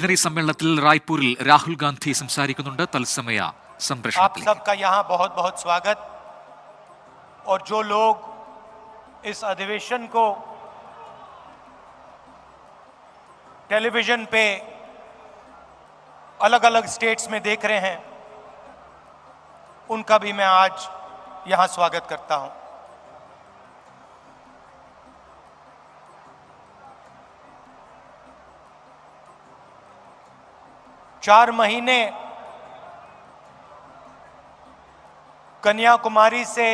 സമ്മേളനത്തിൽ റായ്പൂരിൽ രാഹുൽ ഗാന്ധി സംസാരിക്കുന്നുണ്ട്. തത്സമയ സംപ്രേഷണത്തിൽ. आप सबका यहाँ बहुत बहुत स्वागत। और जो लोग इस अधिवेशन को टेलीविजन पे अलग अलग स्टेट्स में देख रहे हैं, उनका भी मैं आज यहाँ स्वागत करता हूँ। चार महीने कन्याकुमारी से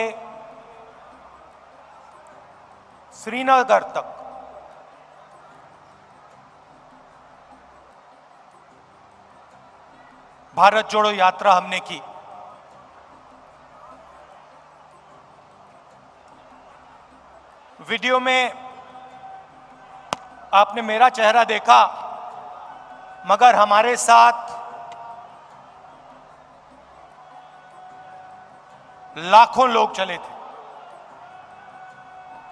श्रीनगर तक भारत जोड़ो यात्रा हमने की। वीडियो में आपने मेरा चेहरा देखा, मगर हमारे साथ लाखों लोग चले थे।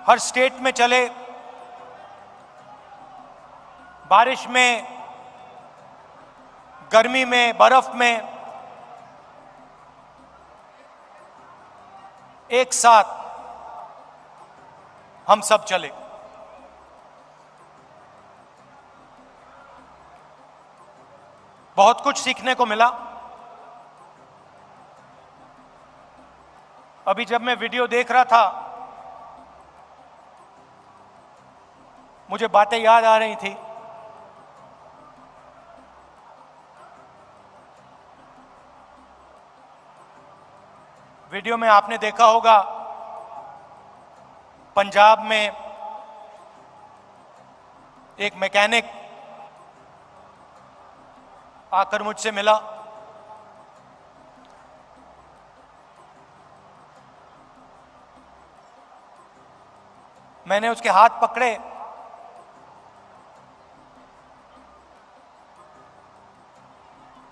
हर स्टेट में चले, बारिश में, गर्मी में, बर्फ में, एक साथ हम सब चले। बहुत कुछ सीखने को मिला। अभी जब मैं वीडियो देख रहा था, मुझे बातें याद आ रही थी। वीडियो में आपने देखा होगा, पंजाब में एक मैकेनिक आकर मुझसे मिला। मैंने उसके हाथ पकड़े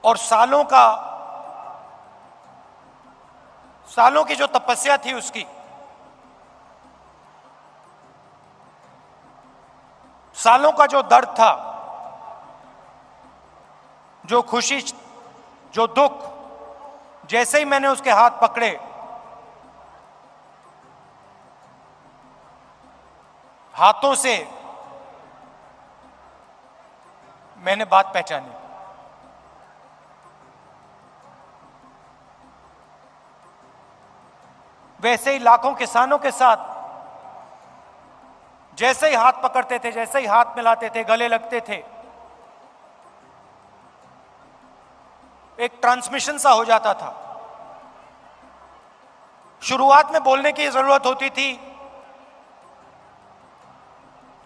और सालों की जो तपस्या थी उसकी, सालों का जो दर्द था, जो खुशी, जो दुख, जैसे ही मैंने उसके हाथ पकड़े, हाथों से मैंने बात पहचानी। वैसे ही लाखों किसानों के साथ जैसे ही हाथ पकड़ते थे, जैसे ही हाथ मिलाते थे, गले लगते थे, एक ट्रांसमिशन सा हो जाता था। शुरुआत में बोलने की जरूरत होती थी,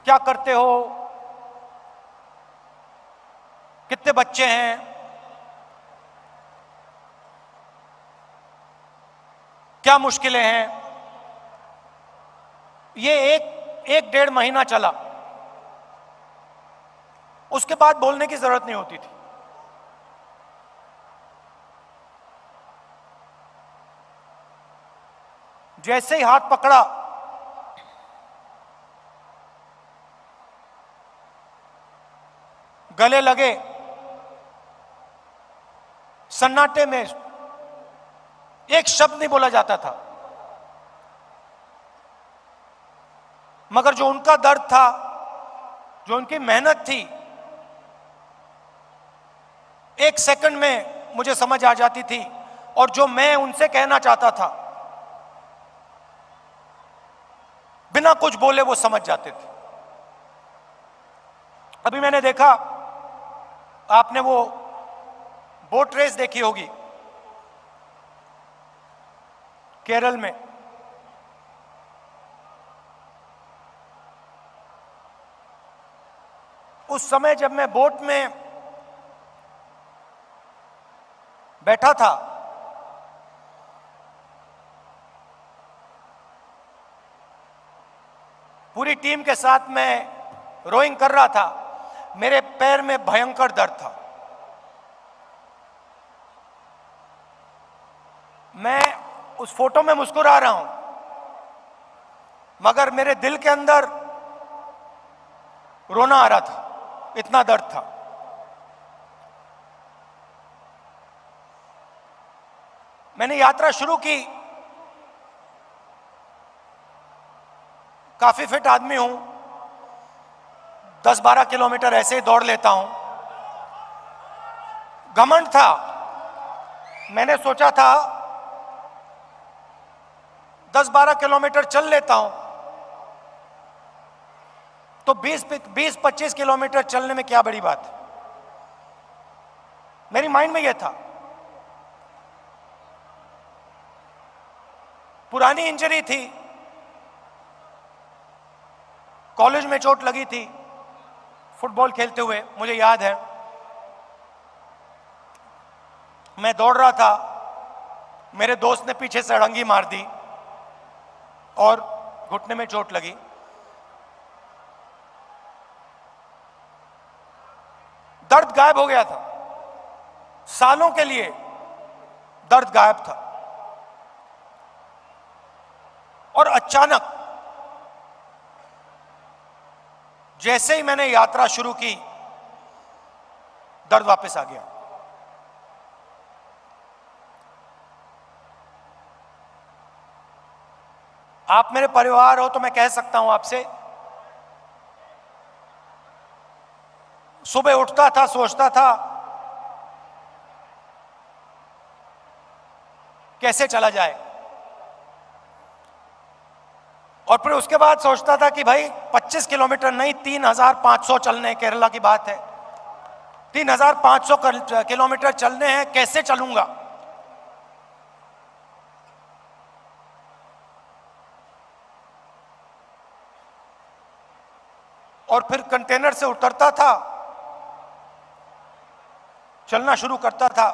क्या करते हो, कितने बच्चे हैं, क्या मुश्किलें हैं। ये एक डेढ़ महीना चला। उसके बाद बोलने की जरूरत नहीं होती थी। जैसे ही हाथ पकड़ा, गले लगे, सन्नाटे में एक शब्द नहीं बोला जाता था, मगर जो उनका दर्द था, जो उनकी मेहनत थी, एक सेकंड में मुझे समझ आ जाती थी। और जो मैं उनसे कहना चाहता था, बिना कुछ बोले वो समझ जाते थे। अभी मैंने देखा, आपने वो बोट रेस देखी होगी केरल में। उस समय जब मैं बोट में बैठा था, पूरी टीम के साथ मैं रोइंग कर रहा था, मेरे पैर में भयंकर दर्द था। मैं उस फोटो में मुस्कुरा रहा हूं, मगर मेरे दिल के अंदर रोना आ रहा था, इतना दर्द था। मैंने यात्रा शुरू की। काफी फिट आदमी हूं, 10-12 किलोमीटर ऐसे ही दौड़ लेता हूं। घमंड था, मैंने सोचा था 10-12 किलोमीटर चल लेता हूं तो 20-25 किलोमीटर चलने में क्या बड़ी बात है। मेरी माइंड में यह था। पुरानी इंजरी थी, कॉलेज में चोट लगी थी फुटबॉल खेलते हुए, मुझे याद है। मैं दौड़ रहा था, मेरे दोस्त ने पीछे से अड़ंगी मार दी और घुटने में चोट लगी। दर्द गायब हो गया था, सालों के लिए दर्द गायब था। और अचानक जैसे ही मैंने यात्रा शुरू की, दर्द वापस आ गया। आप मेरे परिवार हो तो मैं कह सकता हूं आपसे, सुबह उठता था, सोचता था कैसे चला जाए, और फिर उसके बाद सोचता था कि भाई 25 किलोमीटर नहीं, 3,500 चलने, केरला की बात है, 3,500 किलोमीटर चलने हैं, कैसे चलूंगा। और फिर कंटेनर से उतरता था, चलना शुरू करता था,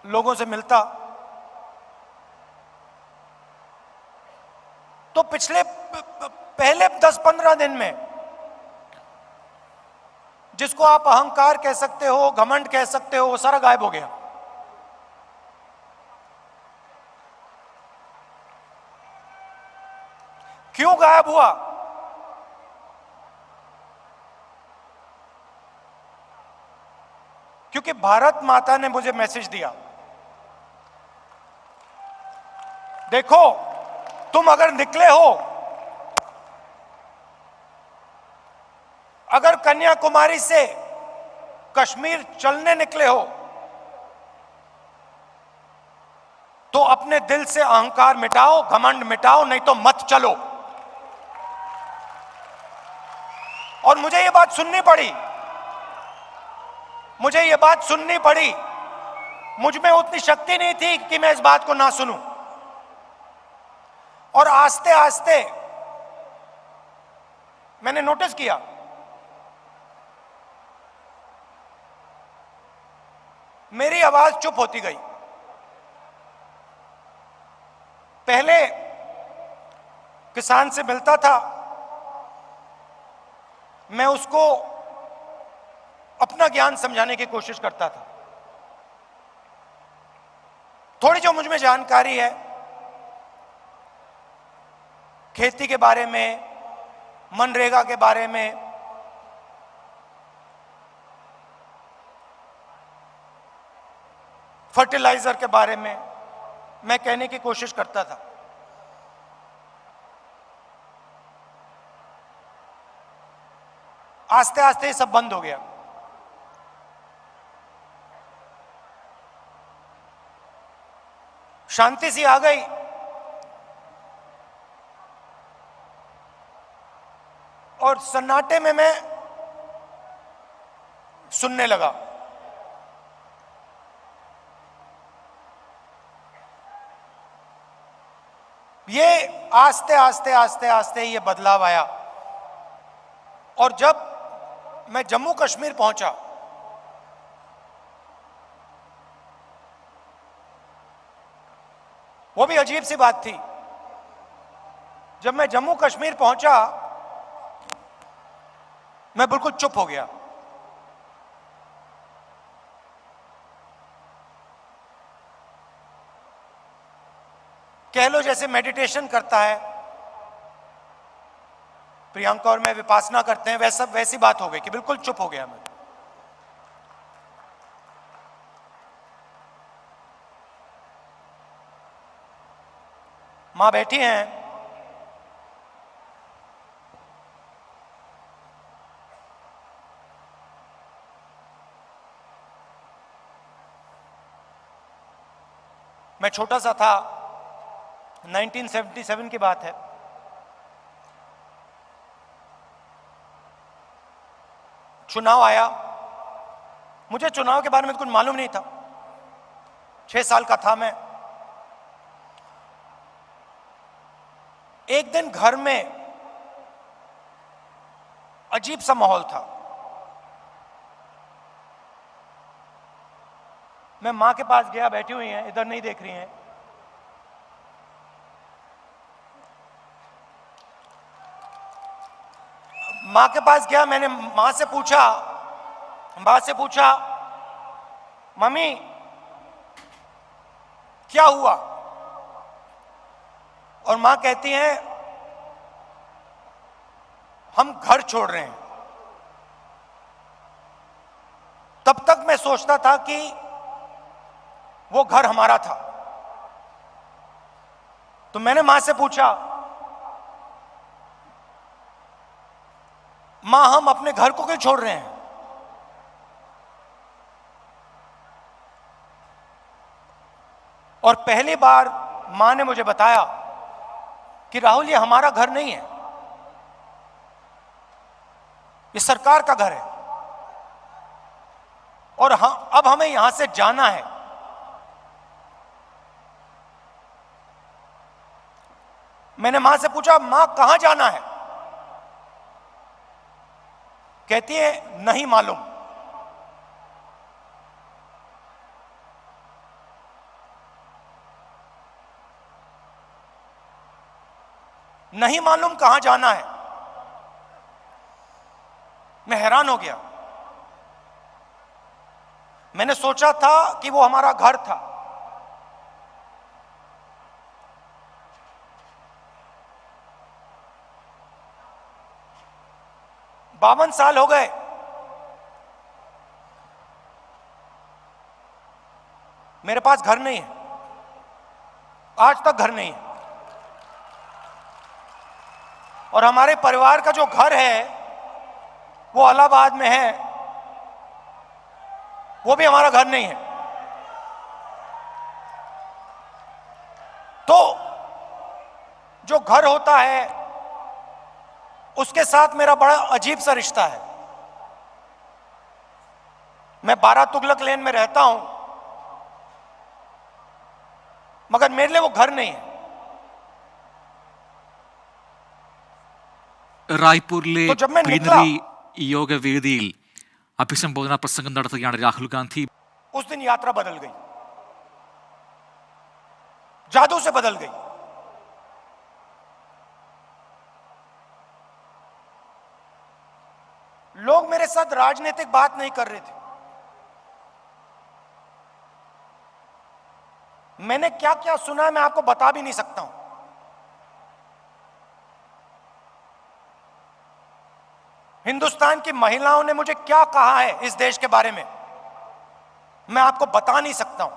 लोगों से मिलता। तो पिछले पहले 10-15 दिन में जिसको आप अहंकार कह सकते हो, घमंड कह सकते हो, वो सारा गायब हो गया। क्यों गायब हुआ? क्योंकि भारत माता ने मुझे मैसेज दिया, देखो तुम अगर निकले हो, अगर कन्याकुमारी से कश्मीर चलने निकले हो, तो अपने दिल से अहंकार मिटाओ, घमंड मिटाओ, नहीं तो मत चलो। और मुझे ये बात सुननी पड़ी, मुझे ये बात सुननी पड़ी। मुझ में उतनी शक्ति नहीं थी कि मैं इस बात को ना सुनूं। और आस्ते आस्ते मैंने नोटिस किया, मेरी आवाज चुप होती गई। पहले किसान से मिलता था, मैं उसको अपना ज्ञान समझाने की कोशिश करता था। थोड़ी जो मुझ में जानकारी है खेती के बारे में, मनरेगा के बारे में, फर्टिलाइजर के बारे में, मैं कहने की कोशिश करता था। आस्ते आस्ते ये सब बंद हो गया। शांति सी आ गई। और सन्नाटे में मैं सुनने लगा। ये आस्ते आस्ते आस्ते आस्ते ये बदलाव आया। और जब मैं जम्मू कश्मीर पहुंचा, वो भी अजीब सी बात थी। जब मैं जम्मू कश्मीर पहुंचा, मैं बिल्कुल चुप हो गया। कह लो जैसे मेडिटेशन करता है प्रियंका और मैं, विपासना करते हैं, वैसी बात हो गई कि बिल्कुल चुप हो गया मैं। मां बैठी हैं। मैं छोटा सा था, 1977 की बात है। चुनाव आया, मुझे चुनाव के बारे में कुछ मालूम नहीं था, 6 साल का था मैं। एक दिन घर में अजीब सा माहौल था। मैं मां के पास गया, बैठी हुई हैं, इधर नहीं देख रही हैं। मां के पास गया, मैंने मां से पूछा मम्मी क्या हुआ? और मां कहती हैं हम घर छोड़ रहे हैं। तब तक मैं सोचता था कि वो घर हमारा था। तो मैंने मां से पूछा, मां हम अपने घर को क्यों छोड़ रहे हैं? और पहली बार मां ने मुझे बताया कि राहुल ये हमारा घर नहीं है, ये सरकार का घर है और अब हमें यहां से जाना है। मैंने मां से पूछा, मां कहां जाना है? कहती है नहीं मालूम। नहीं मालूम कहां जाना है। मैं हैरान हो गया। मैंने सोचा था कि वो हमारा घर था। बावन साल हो गए, मेरे पास घर नहीं है, आज तक घर नहीं है। और हमारे परिवार का जो घर है वो इलाहाबाद में है, वो भी हमारा घर नहीं है। तो जो घर होता है उसके साथ मेरा बड़ा अजीब सा रिश्ता है। मैं 12 तुगलक लेन में रहता हूं, मगर मेरे लिए वो घर नहीं है। റായ്പൂരിലെ तो जब मैं निकला, പ്ലീനറി യോഗവേദിയിൽ അഭിസംബോധന പ്രസംഗം നടത്തുകയാണ് രാഹുൽ ഗാന്ധി. उस दिन यात्रा बदल गई, जादू से बदल गई। लोग मेरे साथ राजनीतिक बात नहीं कर रहे थे। मैंने क्या क्या सुना है मैं आपको बता भी नहीं सकता हूं। हिंदुस्तान की महिलाओं ने मुझे क्या कहा है इस देश के बारे में, मैं आपको बता नहीं सकता हूं।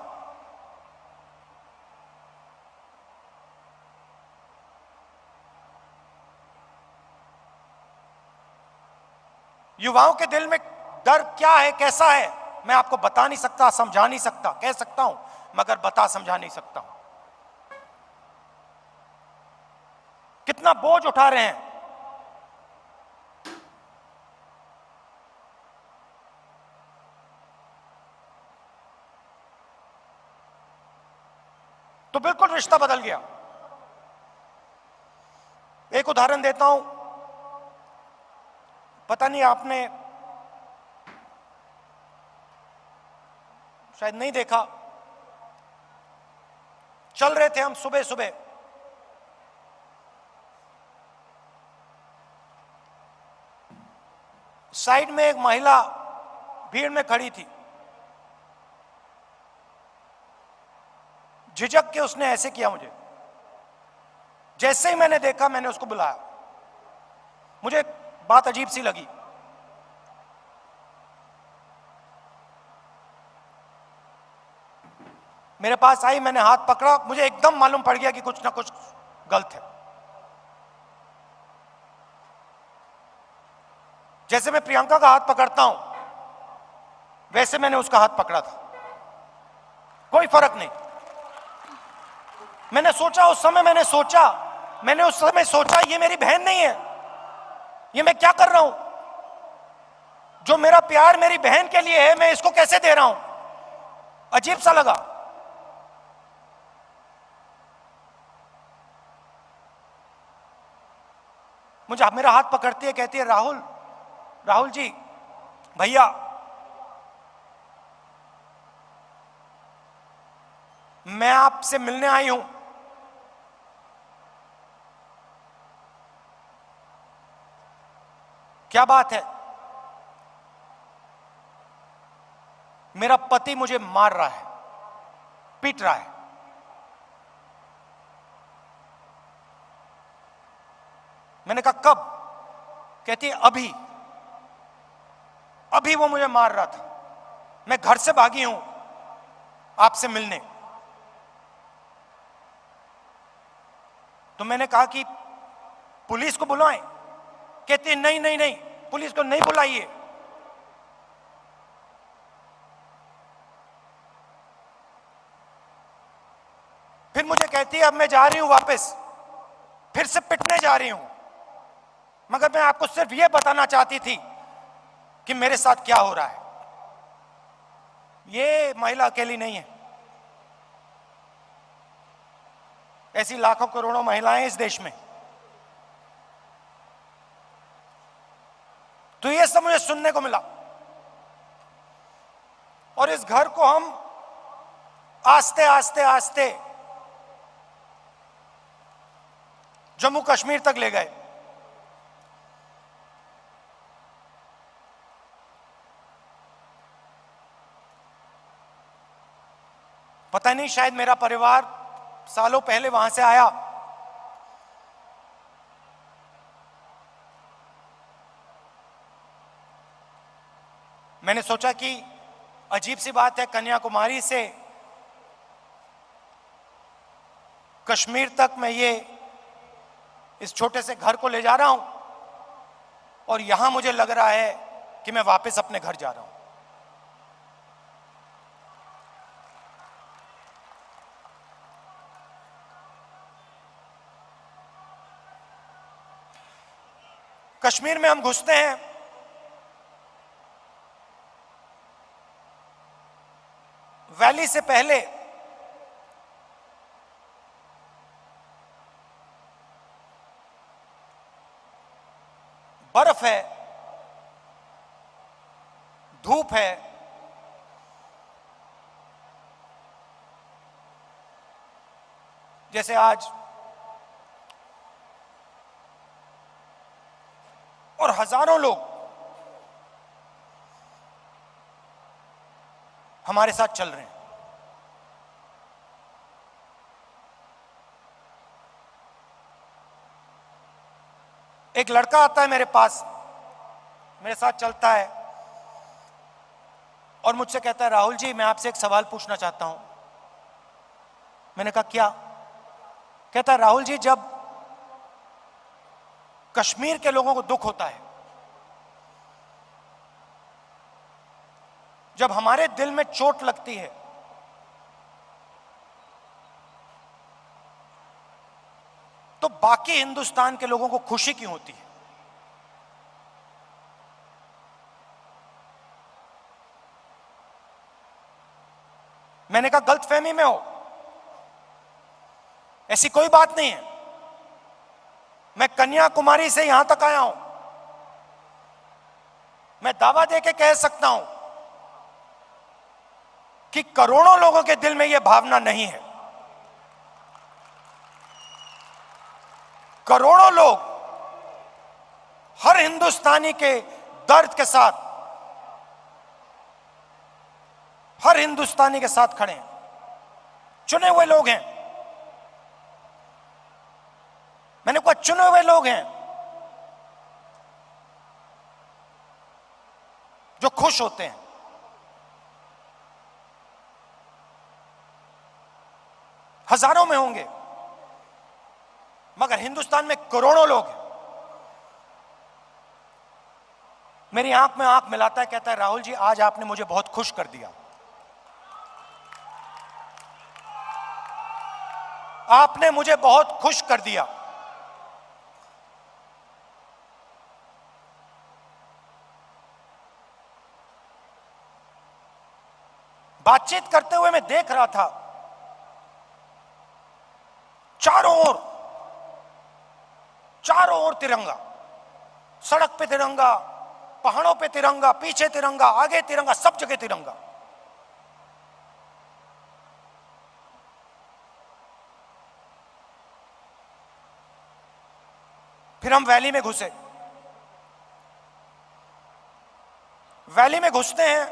युवाओं के दिल में डर क्या है, कैसा है, मैं आपको बता नहीं सकता, समझा नहीं सकता। कह सकता हूं मगर बता समझा नहीं सकता हूं। कितना बोझ उठा रहे हैं। तो बिल्कुल रिश्ता बदल गया। एक उदाहरण देता हूं, पता नहीं आपने शायद नहीं देखा। चल रहे थे हम सुबह सुबह, साइड में एक महिला भीड़ में खड़ी थी। झिझक के उसने ऐसे किया मुझे। जैसे ही मैंने देखा मैंने उसको बुलाया। मुझे बात अजीब सी लगी। मेरे पास आई, मैंने हाथ पकड़ा, मुझे एकदम मालूम पड़ गया कि कुछ ना कुछ गलत है। जैसे मैं प्रियंका का हाथ पकड़ता हूं, वैसे मैंने उसका हाथ पकड़ा था, कोई फर्क नहीं। मैंने सोचा उस समय, ये मेरी बहन नहीं है, ये मैं क्या कर रहा हूं? जो मेरा प्यार मेरी बहन के लिए है, मैं इसको कैसे दे रहा हूं? अजीब सा लगा। मुझे मेरा हाथ पकड़ती है, कहती है राहुल जी, भैया, मैं आपसे मिलने आई हूं। क्या बात है? मेरा पति मुझे मार रहा है, पीट रहा है। मैंने कहा कब? कहती है अभी वो मुझे मार रहा था, मैं घर से भागी हूं आपसे मिलने। तो मैंने कहा कि पुलिस को बुलाएं। कहती है नहीं, पुलिस को नहीं बुलाइए। फिर मुझे कहती है अब मैं जा रही हूं वापस, फिर से पिटने जा रही हूं। मगर मैं आपको सिर्फ यह बताना चाहती थी कि मेरे साथ क्या हो रहा है। ये महिला अकेली नहीं है, ऐसी लाखों करोड़ों महिलाएं इस देश में। तो ये सब मुझे सुनने को मिला, और इस घर को हम आस्ते आस्ते जम्मू कश्मीर तक ले गए। पता नहीं, शायद मेरा परिवार सालों पहले वहां से आया। मैंने सोचा कि अजीब सी बात है, कन्याकुमारी से कश्मीर तक मैं ये इस छोटे से घर को ले जा रहा हूं, और यहां मुझे लग रहा है कि मैं वापस अपने घर जा रहा हूं। कश्मीर में हम घुसते हैं, वैली से पहले बर्फ है, धूप है, जैसे आज, और हजारों लोग हमारे साथ चल रहे हैं। एक लड़का आता है मेरे पास, मेरे साथ चलता है और मुझसे कहता है राहुल जी, मैं आपसे एक सवाल पूछना चाहता हूं। मैंने कहा क्या? कहता है राहुल जी, जब कश्मीर के लोगों को दुख होता है, जब हमारे दिल में चोट लगती है, तो बाकी हिंदुस्तान के लोगों को खुशी क्यों होती है? मैंने कहा गलतफहमी में हो, ऐसी कोई बात नहीं है। मैं कन्याकुमारी से यहां तक आया हूं, मैं दावा देके कह सकता हूं कि करोड़ों लोगों के दिल में यह भावना नहीं है। करोड़ों लोग हर हिंदुस्तानी के दर्द के साथ, हर हिंदुस्तानी के साथ खड़े हैं। चुने हुए लोग हैं, मैंने कहा चुने हुए लोग हैं जो खुश होते हैं। हजारों में होंगे, मगर हिंदुस्तान में करोड़ों लोग हैं। मेरी आंख में आंख मिलाता है, कहता है राहुल जी आज आपने मुझे बहुत खुश कर दिया, आपने मुझे बहुत खुश कर दिया। बातचीत करते हुए मैं देख रहा था, चारों ओर तिरंगा, सड़क पे तिरंगा, पहाड़ों पे तिरंगा, पीछे तिरंगा, आगे तिरंगा, सब जगह तिरंगा। फिर हम वैली में घुसे। वैली में घुसते हैं,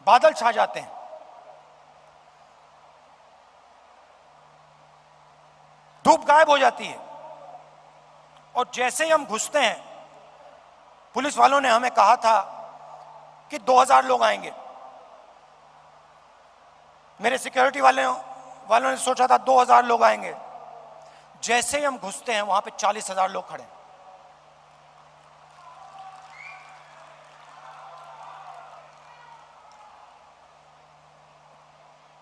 बादल छा जाते हैं, धूप गायब हो जाती है, और जैसे ही हम घुसते हैं, पुलिस वालों ने हमें कहा था कि 2000 लोग आएंगे। मेरे सिक्योरिटी वालों ने सोचा था 2000 लोग आएंगे। जैसे ही हम घुसते हैं वहां पे 40,000 लोग खड़े हैं।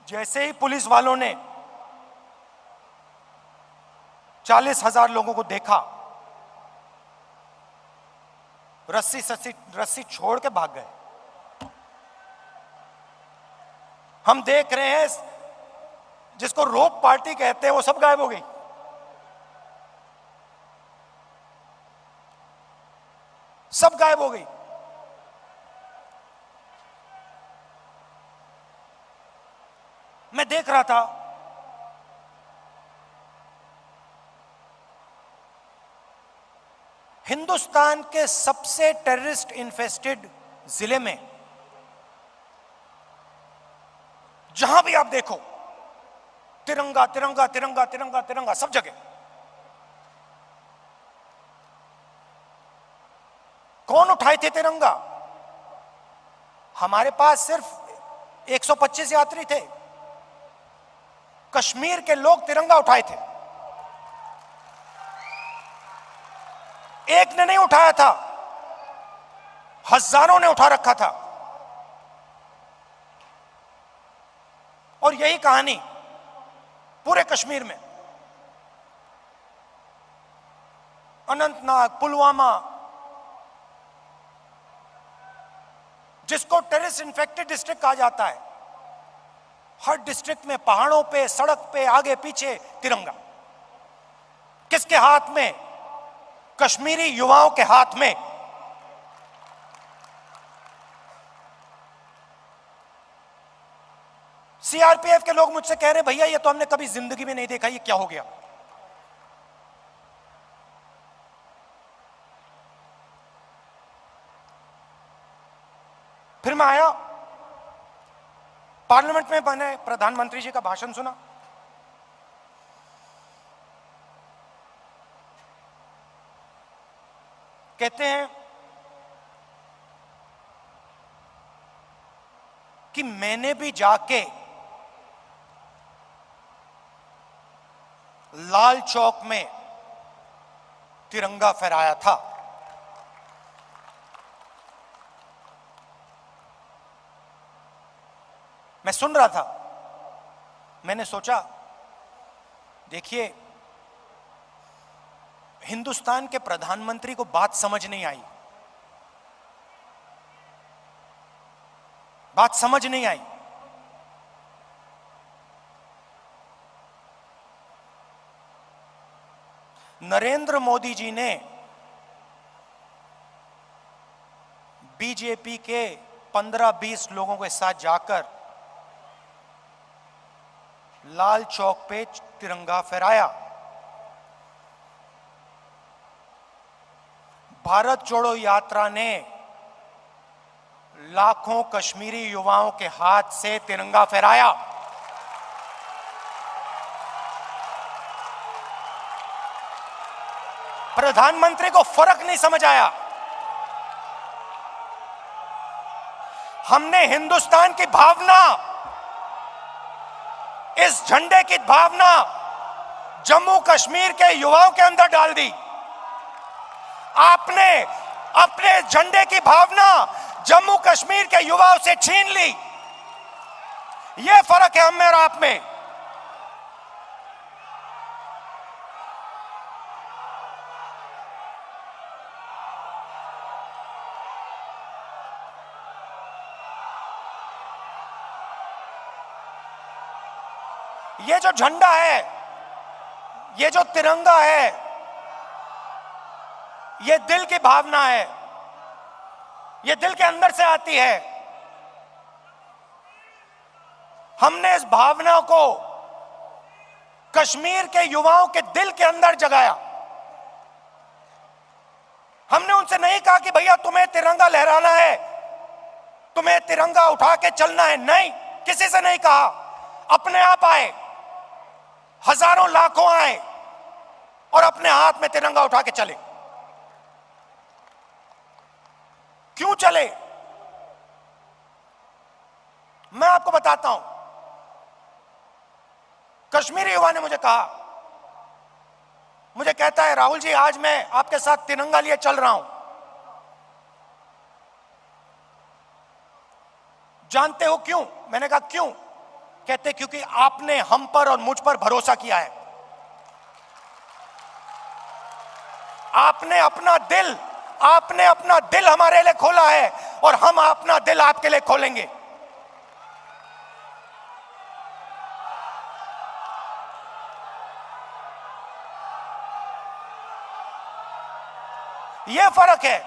जैसे ही पुलिस वालों ने 40,000 लोगों को देखा, रस्सी छोड़ के भाग गए। हम देख रहे हैं जिसको रोप पार्टी कहते हैं वो सब गायब हो गई। सब गायब हो गई। मैं देख रहा था, हिंदुस्तान के सबसे टेररिस्ट इन्फेस्टेड जिले में जहां भी आप देखो तिरंगा तिरंगा तिरंगा तिरंगा तिरंगा, सब जगह। कौन उठाए थे तिरंगा? हमारे पास सिर्फ 125 यात्री थे, कश्मीर के लोग तिरंगा उठाए थे। एक ने नहीं उठाया था, हजारों ने उठा रखा था। और यही कहानी पूरे कश्मीर में, अनंतनाग, पुलवामा, जिसको टेररिस्ट इन्फेक्टेड डिस्ट्रिक्ट कहा जाता है, हर डिस्ट्रिक्ट में पहाड़ों पे, सड़क पे, आगे पीछे तिरंगा। किसके हाथ में? कश्मीरी युवाओं के हाथ में। सीआरपीएफ के लोग मुझसे कह रहे भैया ये तो हमने कभी जिंदगी में नहीं देखा, ये क्या हो गया? फिर मैं आया, पार्लियामेंट में मैंने प्रधानमंत्री जी का भाषण सुना। कहते हैं कि मैंने भी जाके लाल चौक में तिरंगा फहराया था। मैं सुन रहा था, मैंने सोचा देखिए हिंदुस्तान के प्रधानमंत्री को बात समझ नहीं आई, बात समझ नहीं आई। नरेंद्र मोदी जी ने बीजेपी के 15-20 लोगों के साथ जाकर लाल चौक पे तिरंगा फहराया। भारत जोड़ो यात्रा ने लाखों कश्मीरी युवाओं के हाथ से तिरंगा फहराया। प्रधानमंत्री को फर्क नहीं समझ आया। हमने हिंदुस्तान की भावना, इस झंडे की भावना जम्मू कश्मीर के युवाओं के अंदर डाल दी। आपने अपने झंडे की भावना जम्मू कश्मीर के युवाओं से छीन ली। यह फर्क है हम में और आप में। ये जो झंडा है, ये जो तिरंगा है, ये दिल की भावना है, ये दिल के अंदर से आती है। हमने इस भावना को कश्मीर के युवाओं के दिल के अंदर जगाया। हमने उनसे नहीं कहा कि भैया तुम्हें तिरंगा लहराना है, तुम्हें तिरंगा उठा के चलना है। नहीं, किसी से नहीं कहा। अपने आप आए, हजारों लाखों आए और अपने हाथ में तिरंगा उठा के चले। क्यों चले? मैं आपको बताता हूं। कश्मीरी युवा ने मुझे कहा, मुझे कहता है राहुल जी आज मैं आपके साथ तिरंगा लिए चल रहा हूं। जानते हो क्यों? मैंने कहा क्यों? कहते क्योंकि आपने हम पर और मुझ पर भरोसा किया है। आपने अपना दिल हमारे लिए खोला है और हम अपना दिल आपके लिए खोलेंगे। यह फर्क है।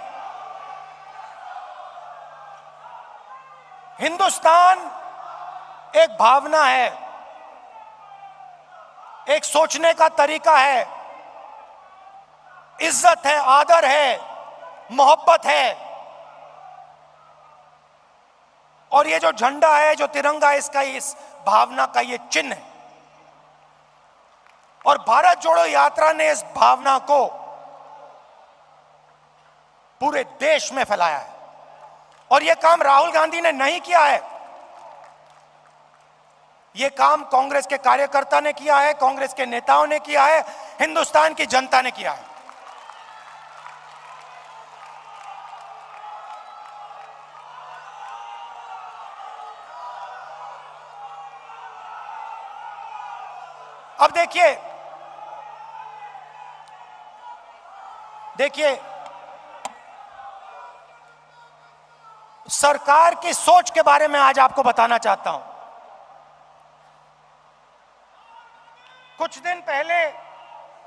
हिंदुस्तान एक भावना है, एक सोचने का तरीका है, इज्जत है, आदर है, मोहब्बत है। और ये जो झंडा है, जो तिरंगा है, इसका इस भावना का ये चिन्ह है। और भारत जोड़ो यात्रा ने इस भावना को पूरे देश में फैलाया है। और यह काम राहुल गांधी ने नहीं किया है, यह काम कांग्रेस के कार्यकर्ता ने किया है, कांग्रेस के नेताओं ने किया है, हिंदुस्तान की जनता ने किया है। अब देखिए सरकार की सोच के बारे में आज आपको बताना चाहता हूं। कुछ दिन पहले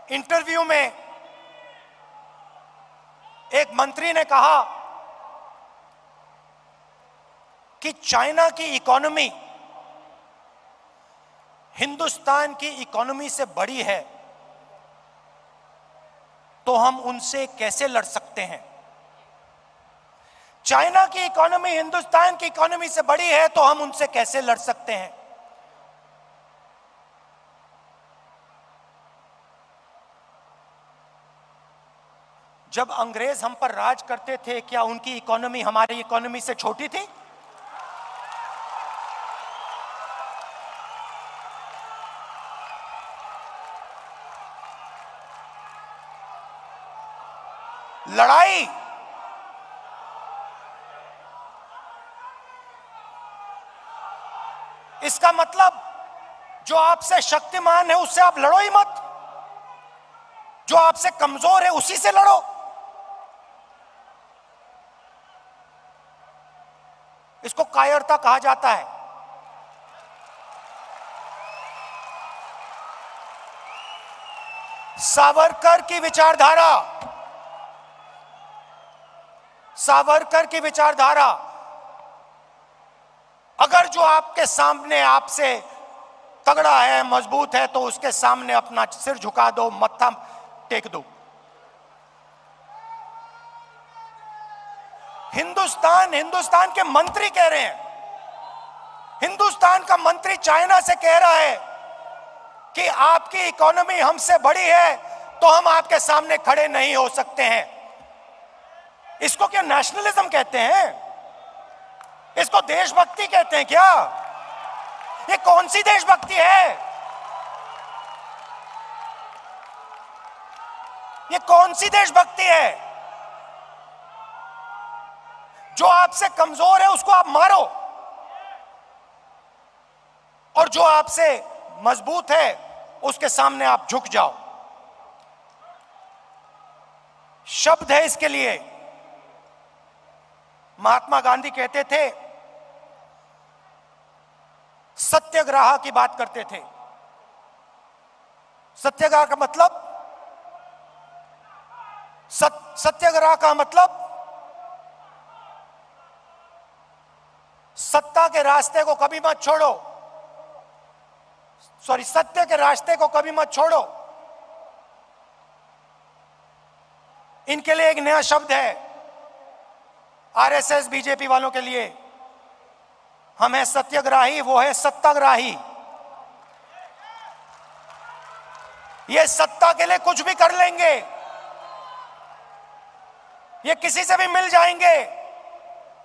इंटरव्यू में एक मंत्री ने कहा कि चाइना की इकोनॉमी हिंदुस्तान की इकोनॉमी से बड़ी है, तो हम उनसे कैसे लड़ सकते हैं। चाइना की इकोनॉमी हिंदुस्तान की इकोनॉमी से बड़ी है, तो हम उनसे कैसे लड़ सकते हैं। जब अंग्रेज हम पर राज करते थे, क्या उनकी इकोनॉमी हमारी इकोनॉमी से छोटी थी? लड़ाई इसका मतलब जो आपसे शक्तिमान है उससे आप लड़ो ही मत, जो आपसे कमजोर है उसी से लड़ो। इसको कायरता कहा जाता है। सावरकर की विचारधारा अगर जो आपके सामने आपसे तगड़ा है, मजबूत है, तो उसके सामने अपना सिर झुका दो, मत्था टेक दो। हिंदुस्तान के मंत्री कह रहे हैं, हिंदुस्तान का मंत्री चाइना से कह रहा है कि आपकी इकोनॉमी हमसे बड़ी है, तो हम आपके सामने खड़े नहीं हो सकते हैं। इसको क्या नेशनलिज्म कहते हैं? इसको देशभक्ति कहते हैं क्या? ये कौन सी देशभक्ति है? ये कौन सी देशभक्ति है? जो आपसे कमजोर है उसको आप मारो, और जो आपसे मजबूत है उसके सामने आप झुक जाओ। शब्द है इसके लिए। महात्मा गांधी कहते थे, सत्याग्रह की बात करते थे। सत्याग्रह का मतलब, सत्याग्रह का मतलब सत्ता के रास्ते को कभी मत छोड़ो, सॉरी, सत्य के रास्ते को कभी मत छोड़ो। इनके लिए एक नया शब्द है आरएसएस बीजेपी वालों के लिए। हम है सत्याग्राही, वो है सत्ताग्राही। ये सत्ता के लिए कुछ भी कर लेंगे, ये किसी से भी मिल जाएंगे,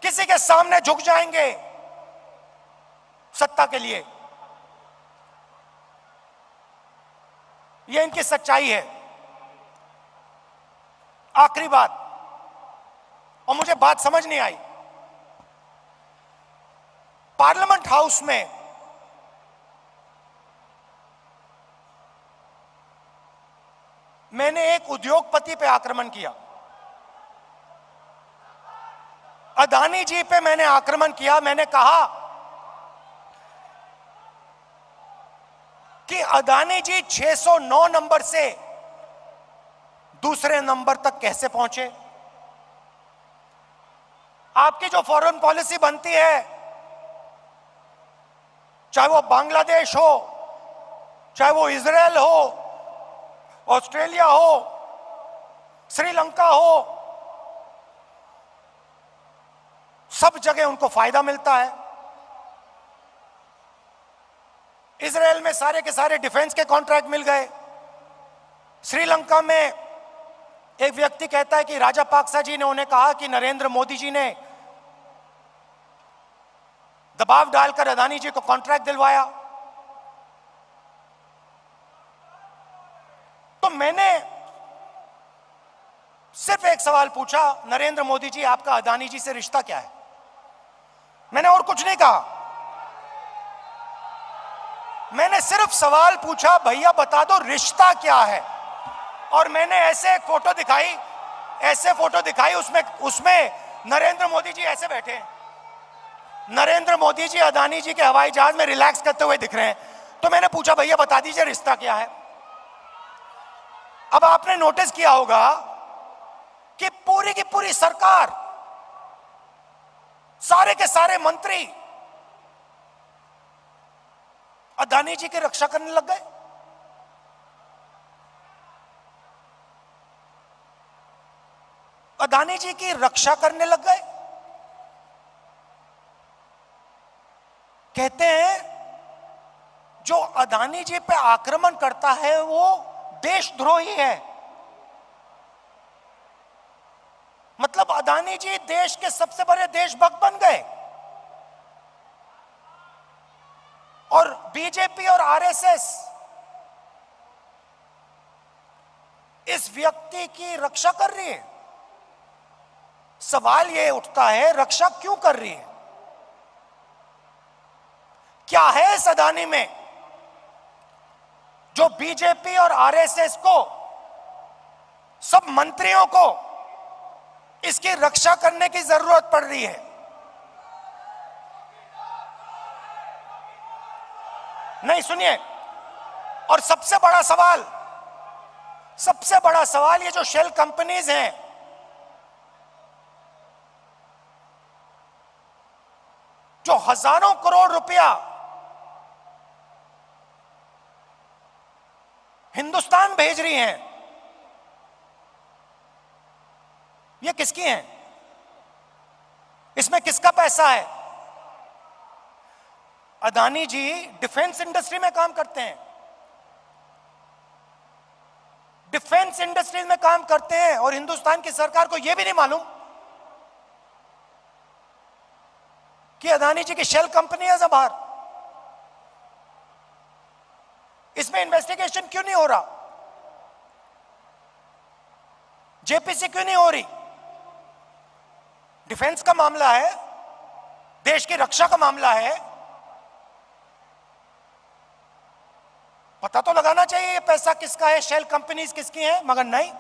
किसी के सामने झुक जाएंगे सत्ता के लिए। ये इनकी सच्चाई है। आखिरी बात, और मुझे बात समझ नहीं आई, पार्लियामेंट हाउस में मैंने एक उद्योगपति पे आक्रमण किया, अदानी जी पे मैंने आक्रमण किया। मैंने कहा कि अदानी जी 609 नंबर से दूसरे नंबर तक कैसे पहुंचे? आपकी जो फॉरेन पॉलिसी बनती है, चाहे वो बांग्लादेश हो, चाहे वो इजराइल हो, ऑस्ट्रेलिया हो, श्रीलंका हो, सब जगह उनको फायदा मिलता है। इजराइल में सारे के सारे डिफेंस के कॉन्ट्रैक्ट मिल गए। श्रीलंका में एक व्यक्ति कहता है कि राजापाक्सा जी ने उन्हें कहा कि नरेंद्र मोदी जी ने दबाव डालकर अदानी जी को कॉन्ट्रैक्ट दिलवाया। तो मैंने सिर्फ एक सवाल पूछा, नरेंद्र मोदी जी, आपका अदानी जी से रिश्ता क्या है? मैंने और कुछ नहीं कहा, मैंने सिर्फ सवाल पूछा, भैया बता दो रिश्ता क्या है। और मैंने ऐसे फोटो दिखाई, उसमें नरेंद्र मोदी जी ऐसे बैठे हैं। नरेंद्र मोदी जी अदानी जी के हवाई जहाज में रिलैक्स करते हुए दिख रहे हैं। तो मैंने पूछा, भैया बता दीजिए रिश्ता क्या है। अब आपने नोटिस किया होगा कि पूरी की पूरी सरकार, सारे के सारे मंत्री अदानी जी की रक्षा करने लग गए। अदानी जी की रक्षा करने लग गए। कहते हैं जो अदानी जी पे आक्रमण करता है वो देशद्रोही है। मतलब अदानी जी देश के सबसे बड़े देशभक्त बन गए, और बीजेपी और आरएसएस इस व्यक्ति की रक्षा कर रही है। सवाल यह उठता है, रक्षा क्यों कर रही है? क्या है इस अदानी में जो बीजेपी और आरएसएस को, सब मंत्रियों को इसकी रक्षा करने की जरूरत पड़ रही है? नहीं, सुनिए, और सबसे बड़ा सवाल ये जो शेल कंपनीज हैं, जो हजारों करोड़ रुपया हिंदुस्तान भेज रही हैं, ये किसकी हैं? इसमें किसका पैसा है? अदानी जी डिफेंस इंडस्ट्री में काम करते हैं, डिफेंस इंडस्ट्री में काम करते हैं, और हिंदुस्तान की सरकार को यह भी नहीं मालूम कि कि अदानी जी की शेल कंपनी है जबार, इसमें इन्वेस्टिगेशन क्यों नहीं हो रहा? जेपीसी क्यों नहीं हो रही? डिफेंस का मामला है, देश की रक्षा का मामला है, पता तो लगाना चाहिए ये पैसा किसका है, शेल कंपनीज किसकी हैं, मगर नहीं।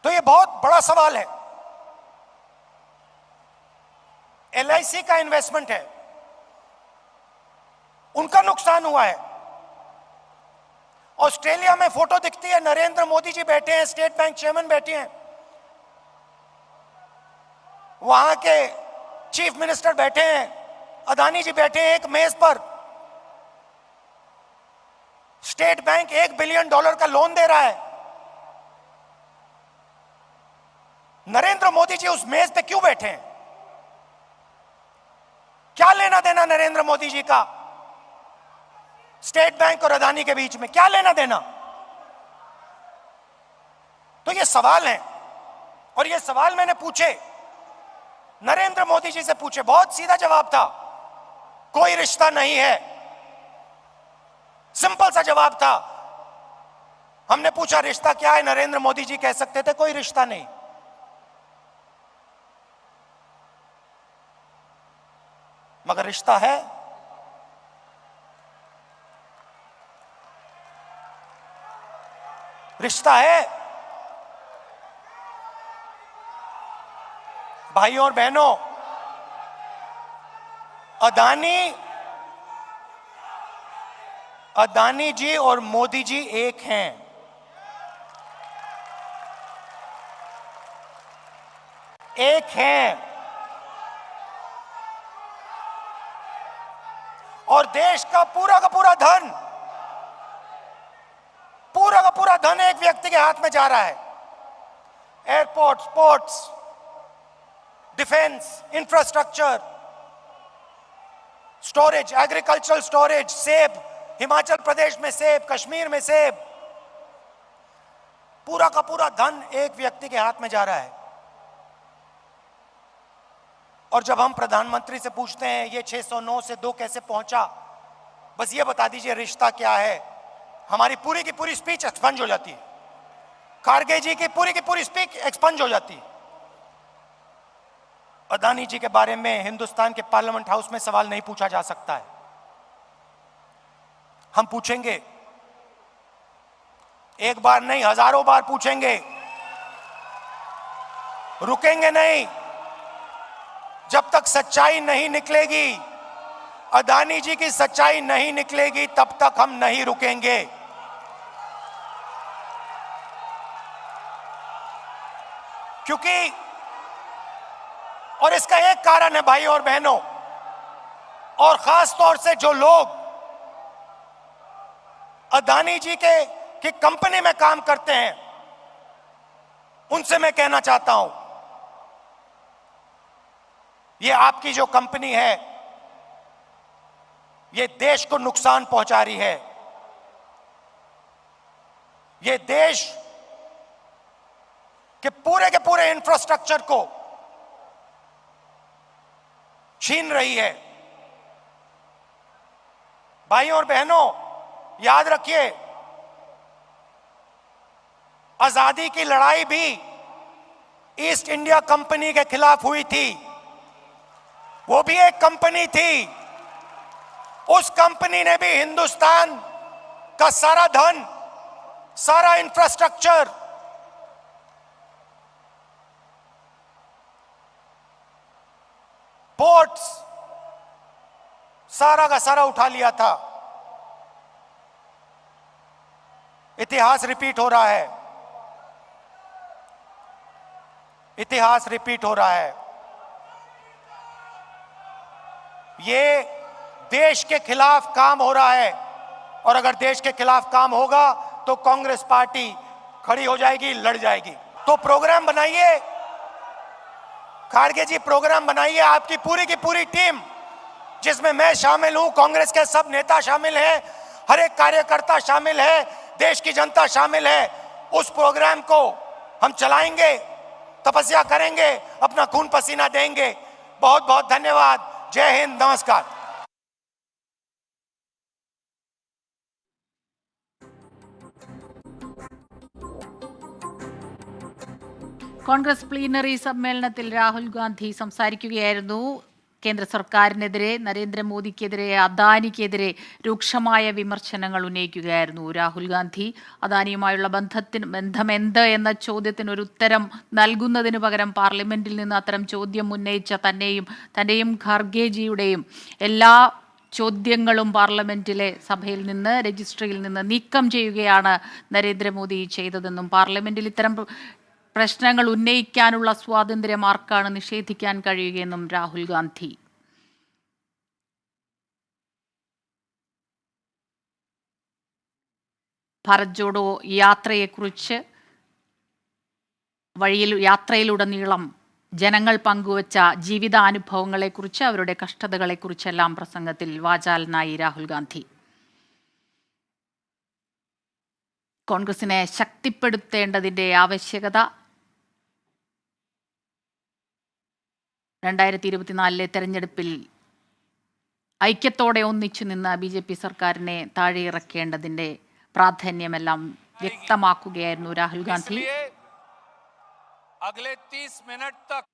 तो ये बहुत बड़ा सवाल है। एलआईसी का इन्वेस्टमेंट है, उनका नुकसान हुआ है। ऑस्ट्रेलिया में फोटो दिखती है, नरेंद्र मोदी जी बैठे हैं, स्टेट बैंक चेयरमैन बैठे हैं, वहां के चीफ मिनिस्टर बैठे हैं, अदानी जी बैठे हैं एक मेज पर। स्टेट बैंक $1 बिलियन का लोन दे रहा है। नरेंद्र मोदी जी उस मेज पे क्यों बैठे हैं? क्या लेना देना नरेंद्र मोदी जी का स्टेट बैंक और अदानी के बीच में, क्या लेना देना? तो ये सवाल है, और ये सवाल मैंने पूछे, नरेंद्र मोदी जी से पूछे, बहुत सीधा जवाब था, कोई रिश्ता नहीं है। सिंपल सा जवाब था। हमने पूछा रिश्ता क्या है, नरेंद्र मोदी जी कह सकते थे कोई रिश्ता नहीं। मगर रिश्ता है। रिश्ता है। भाइयों और बहनों, अदानी जी और मोदी जी एक हैं। एक हैं। और देश का पूरा धन, पूरा का पूरा धन एक व्यक्ति के हाथ में जा रहा है। Airports, ports, defence, infrastructure, storage, agricultural storage, सेब, हिमाचल प्रदेश में सेब, कश्मीर में सेब, पूरा का पूरा धन एक व्यक्ति के हाथ में जा रहा है। और जब हम प्रधानमंत्री से पूछते हैं ये 609 से 2 कैसे पहुंचा, बस ये बता दीजिए रिश्ता क्या है, हमारी पूरी की पूरी स्पीच एक्सपंज हो जाती है। खारगे जी की पूरी स्पीच एक्सपंज हो जाती है। अदानी जी के बारे में हिंदुस्तान के पार्लियामेंट हाउस में सवाल नहीं पूछा जा सकता है। हम पूछेंगे, एक बार नहीं, हजारों बार पूछेंगे, रुकेंगे नहीं। जब तक सच्चाई नहीं निकलेगी, अदानी जी की सच्चाई नहीं निकलेगी, तब तक हम नहीं रुकेंगे। क्योंकि, और इसका एक कारण है भाई और बहनों, और खास तौर से जो लोग अदानी जी की कंपनी में काम करते हैं, उनसे मैं कहना चाहता हूं, ये आपकी जो कंपनी है, ये देश को नुकसान पहुंचा रही है। ये देश के पूरे इंफ्रास्ट्रक्चर को छीन रही है। भाइयों और बहनों, याद रखिए, आजादी की लड़ाई भी ईस्ट इंडिया कंपनी के खिलाफ हुई थी। वो भी एक कंपनी थी। उस कंपनी ने भी हिंदुस्तान का सारा धन, सारा इंफ्रास्ट्रक्चर, पोर्ट्स, सारा का सारा उठा लिया था। इतिहास रिपीट हो रहा है। इतिहास रिपीट हो रहा है। ये देश के खिलाफ काम हो रहा है, और अगर देश के खिलाफ काम होगा तो कांग्रेस पार्टी खड़ी हो जाएगी, लड़ जाएगी। तो प्रोग्राम बनाइए, खारगे जी, प्रोग्राम बनाइए, आपकी पूरी की पूरी टीम, जिसमें मैं शामिल हूं, कांग्रेस के सब नेता शामिल हैं, हर एक कार्यकर्ता शामिल है, देश की जनता शामिल है। उस प्रोग्राम को हम चलाएंगे तपस्या करेंगे, अपना खून पसीना देंगे। बहुत बहुत धन्यवाद। जय हिंद, नमस्कार। കോൺഗ്രസ് പ്ലീനറി സമ്മേളനത്തിൽ രാഹുൽ ഗാന്ധി സംസാരിക്കുകയായിരുന്നു. കേന്ദ്ര സർക്കാരിനെതിരെ, നരേന്ദ്രമോദിക്കെതിരെ, അദാനിക്കെതിരെ രൂക്ഷമായ വിമർശനങ്ങൾ ഉന്നയിക്കുകയായിരുന്നു രാഹുൽ ഗാന്ധി. അദാനിയുമായുള്ള ബന്ധം എന്ത് എന്ന ചോദ്യത്തിന് ഒരു ഉത്തരം നൽകുന്നതിന് പകരം പാർലമെന്റിൽ നിന്ന് അത്തരം ചോദ്യം ഉന്നയിച്ച തന്നെയും ഖാർഗെജിയുടെയും എല്ലാ ചോദ്യങ്ങളും പാർലമെന്റിലെ സഭയിൽ നിന്ന്, രജിസ്ട്രിയിൽ നിന്ന് നീക്കം ചെയ്യുകയാണ് നരേന്ദ്രമോദി ചെയ്തതെന്നും പാർലമെന്റിൽ ഇത്തരം പ്രശ്നങ്ങൾ ഉന്നയിക്കാനുള്ള സ്വാതന്ത്ര്യം ആർക്കാണ് നിഷേധിക്കാൻ കഴിയുകയെന്നും രാഹുൽ ഗാന്ധി. ഭാരത് ജോഡോ യാത്രയെക്കുറിച്ച്, യാത്രയിലുടനീളം ജനങ്ങൾ പങ്കുവച്ച ജീവിതാനുഭവങ്ങളെക്കുറിച്ച്, അവരുടെ കഷ്ടതകളെക്കുറിച്ചെല്ലാം പ്രസംഗത്തിൽ വാചാലനായി രാഹുൽ ഗാന്ധി. കോൺഗ്രസിനെ ശക്തിപ്പെടുത്തേണ്ടതിൻ്റെ ആവശ്യകത, 2024 തെരഞ്ഞെടുപ്പിൽ ഐക്യത്തോടെ ഒന്നിച്ചു നിന്ന് BJP സർക്കാരിനെ താഴെയിറക്കേണ്ടതിൻ്റെ പ്രാധാന്യമെല്ലാം വ്യക്തമാക്കുകയായിരുന്നു രാഹുൽ ഗാന്ധി. अगले 30 मिनट तक